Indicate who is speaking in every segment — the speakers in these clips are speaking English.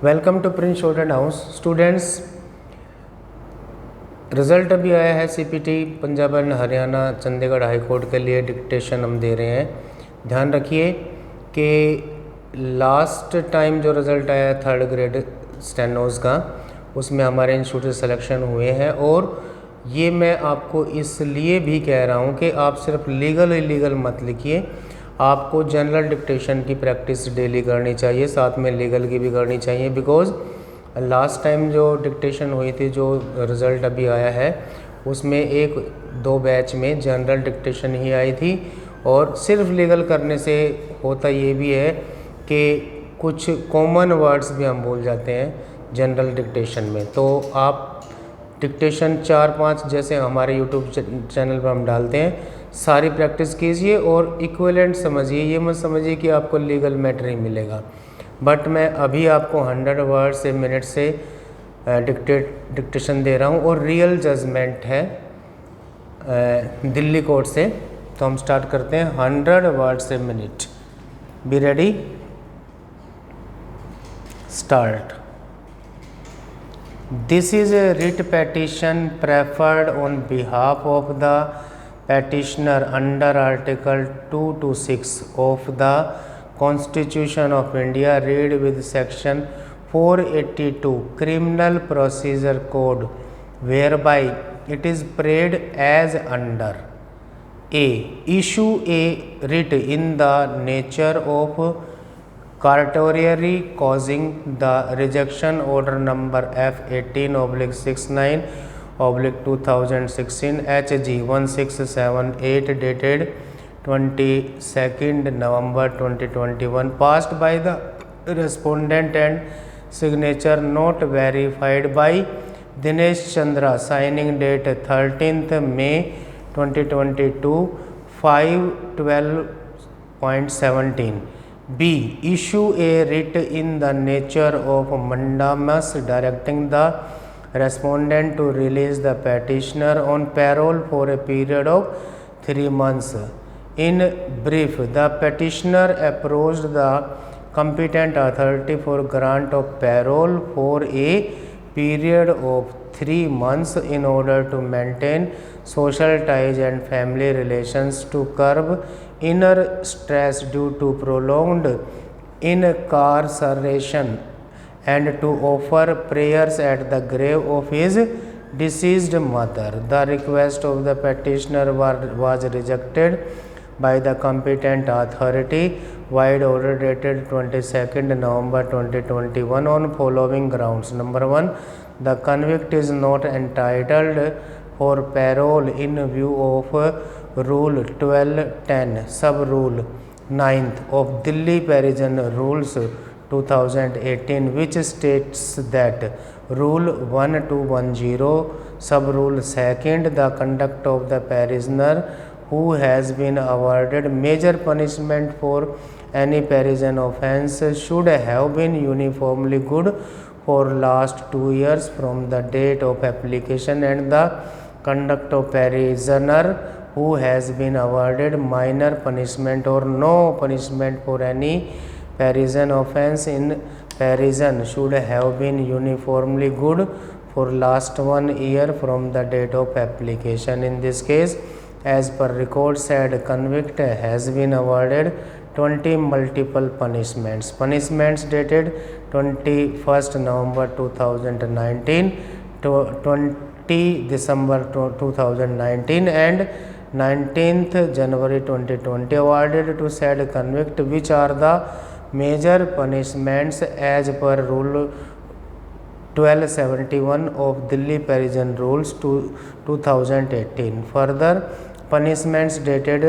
Speaker 1: Welcome to Prince Student House. Students, result अभी आया है CPT Punjab and Haryana Chandigarh high court के लिए डिक्टेशन हम दे रहे हैं। ध्यान रखिए कि लास्ट टाइम जो रिज़ल्ट आया है 3rd ग्रेड स्टेनोज़ का, उसमें हमारे इंस्टीट्यूट से सिलेक्शन हुए हैं। और ये मैं आपको इसलिए भी कह रहा हूँ कि आप सिर्फ लीगल इलीगल मत लिखिए, आपको जनरल डिक्टेशन की प्रैक्टिस डेली करनी चाहिए, साथ में लीगल की भी करनी चाहिए। बिकॉज़ लास्ट टाइम जो डिक्टेशन हुई थी, जो रिज़ल्ट अभी आया है, उसमें 1-2 बैच में जनरल डिक्टेशन ही आई थी। और सिर्फ लीगल करने से होता ये भी है कि कुछ कॉमन वर्ड्स भी हम भूल जाते हैं जनरल डिक्टेशन में। तो आप डिक्टेशन 4-5 जैसे हमारे यूट्यूब चैनल पर हम डालते हैं, सारी प्रैक्टिस कीजिए और इक्विवेलेंट समझिए। ये मत समझिए कि आपको लीगल मैटर ही मिलेगा। बट मैं अभी आपको 100 वर्ड से मिनट से डिक्टेशन दे रहा हूँ और रियल जजमेंट है दिल्ली कोर्ट से। तो हम स्टार्ट करते हैं 100 वर्ड से minute. Be ready, start. This is a writ petition preferred on behalf of the petitioner under Article 2 to 6 of the Constitution of India, read with Section 482 Criminal Procedure Code, whereby it is prayed as under: A. Issue a writ in the nature of certiorari causing the rejection order number F18/69/2016 HG 1678 dated 22nd November 2021, passed by the respondent and signature not verified by Dinesh Chandra, signing date 13th May 2022, 5/12.17. B. Issue a writ in the nature of mandamus directing the respondent to release the petitioner on parole for a period of 3 months. In brief, the petitioner approached the competent authority for grant of parole for a period of 3 months in order to maintain social ties and family relations, to curb inner stress due to prolonged incarceration, and to offer prayers at the grave of his deceased mother. The request of the petitioner was rejected by the competent authority, wide order dated 22nd November 2021, on following grounds. Number 1, the convict is not entitled for parole in view of Rule 1210 Sub Rule 9th of Delhi Prison Rules 2018, which states that Rule 1210 Sub Rule 2nd, the conduct of the prisoner who has been awarded major punishment for any prison offence should have been uniformly good for last 2 years from the date of application, and the conduct of prisoner who has been awarded minor punishment or no punishment for any prison offence in prison should have been uniformly good for last 1 year from the date of application. In this case, as per record, said convict has been awarded 20 multiple punishments. Punishments dated 21st November 2019 to 20 December 2019 and 19th January 2020, awarded to said convict, which are the major punishments as per Rule 1271 of Delhi Prison Rules 2018. Further, punishments dated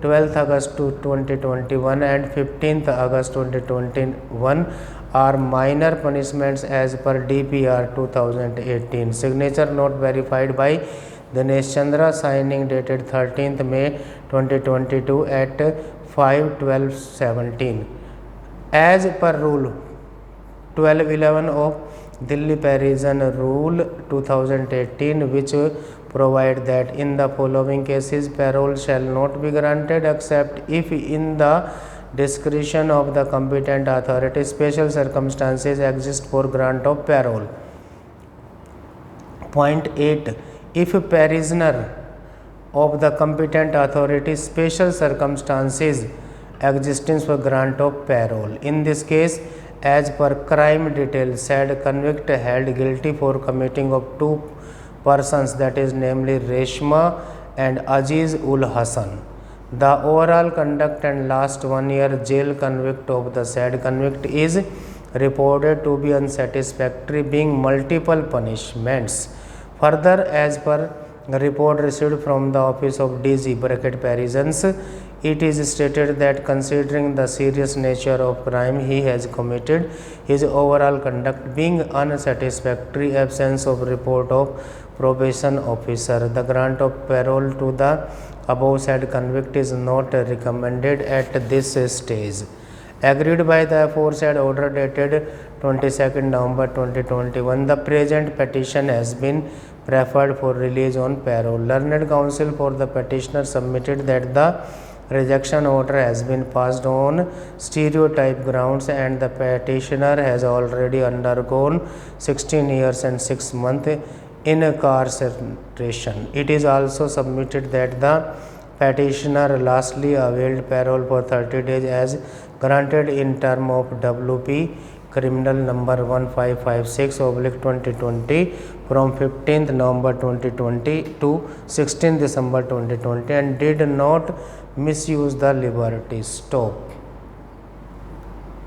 Speaker 1: 12th August 2021 and 15th August 2021 are minor punishments as per DPR 2018. Signature not verified by Dinesh Chandra, signing dated 13th May 2022 at 5/12/17. As per Rule 1211 of Delhi Prison Rule 2018, which provide that in the following cases parole shall not be granted except if in the discretion of the competent authority, special circumstances exist for grant of parole. Point 8. If a prisoner of the competent authority, special circumstances existence for grant of parole. In this case, as per crime details, said convict held guilty for committing of two persons, that is namely Reshma and Aziz ul Hasan. The overall conduct and last 1 year jail convict of the said convict is reported to be unsatisfactory, being multiple punishments. Further, as per report received from the office of DG prisons, it is stated that considering the serious nature of crime he has committed, his overall conduct being unsatisfactory, absence of report of probation officer, the grant of parole to the above said convict is not recommended at this stage. Agreed by the aforesaid order dated 22nd November 2021, the present petition has been preferred for release on parole. Learned counsel for the petitioner submitted that the rejection order has been passed on stereotype grounds and the petitioner has already undergone 16 years and 6 months incarceration. It is also submitted that the petitioner lastly availed parole for 30 days as granted in term of WP criminal number 1556/2020 from 15th November 2020 to 16th December 2020 and did not misuse the liberty. Stop.